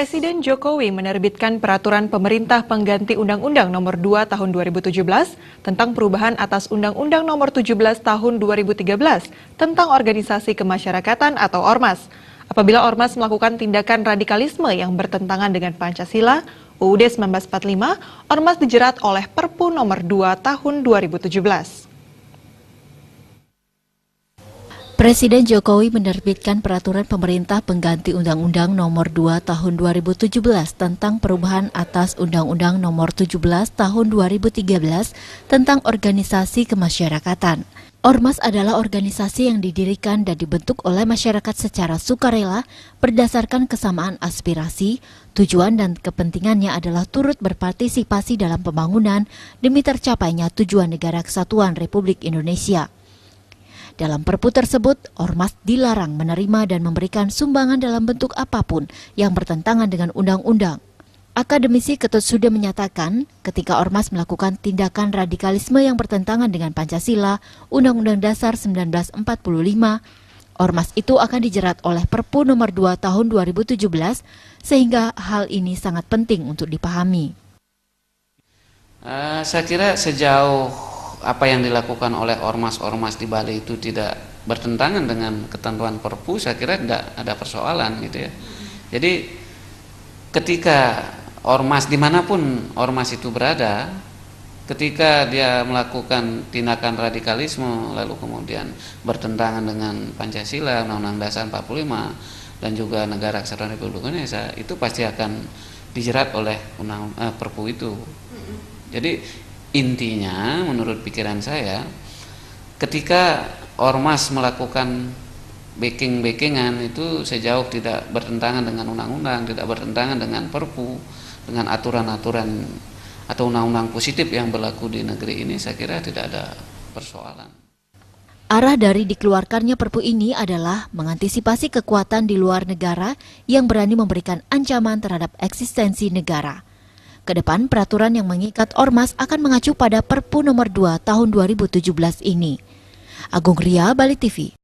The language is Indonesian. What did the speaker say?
Presiden Jokowi menerbitkan peraturan pemerintah pengganti Undang-Undang Nomor 2 Tahun 2017 tentang perubahan atas Undang-Undang Nomor 17 Tahun 2013 tentang organisasi kemasyarakatan atau Ormas. Apabila Ormas melakukan tindakan radikalisme yang bertentangan dengan Pancasila, UUD 1945, Ormas dijerat oleh Perpu Nomor 2 Tahun 2017. Presiden Jokowi menerbitkan peraturan pemerintah pengganti Undang-Undang Nomor 2 Tahun 2017 tentang perubahan atas Undang-Undang Nomor 17 Tahun 2013 tentang organisasi kemasyarakatan. Ormas adalah organisasi yang didirikan dan dibentuk oleh masyarakat secara sukarela berdasarkan kesamaan aspirasi, tujuan dan kepentingannya adalah turut berpartisipasi dalam pembangunan demi tercapainya tujuan Negara Kesatuan Republik Indonesia. Dalam Perpu tersebut, Ormas dilarang menerima dan memberikan sumbangan dalam bentuk apapun yang bertentangan dengan undang-undang. Akademisi Ketut Sudhe menyatakan, ketika Ormas melakukan tindakan radikalisme yang bertentangan dengan Pancasila, Undang-Undang Dasar 1945, Ormas itu akan dijerat oleh Perpu Nomor 2 Tahun 2017, sehingga hal ini sangat penting untuk dipahami. Saya kira sejauh apa yang dilakukan oleh ormas-ormas di Bali itu tidak bertentangan dengan ketentuan Perpu, saya kira tidak ada persoalan gitu ya. Jadi ketika ormas dimanapun ormas itu berada, ketika dia melakukan tindakan radikalisme lalu kemudian bertentangan dengan Pancasila, Undang-Undang Dasar 45 dan juga Negara Kesatuan Republik Indonesia, itu pasti akan dijerat oleh Perpu itu. Jadi intinya menurut pikiran saya, ketika ormas melakukan backing-backingan itu sejauh tidak bertentangan dengan undang-undang, tidak bertentangan dengan Perpu, dengan aturan-aturan atau undang-undang positif yang berlaku di negeri ini, saya kira tidak ada persoalan. Arah dari dikeluarkannya Perpu ini adalah mengantisipasi kekuatan di luar negara yang berani memberikan ancaman terhadap eksistensi negara. Kedepan, peraturan yang mengikat Ormas akan mengacu pada Perpu Nomor 2 Tahun 2017 ini. Agung Ria, Bali TV.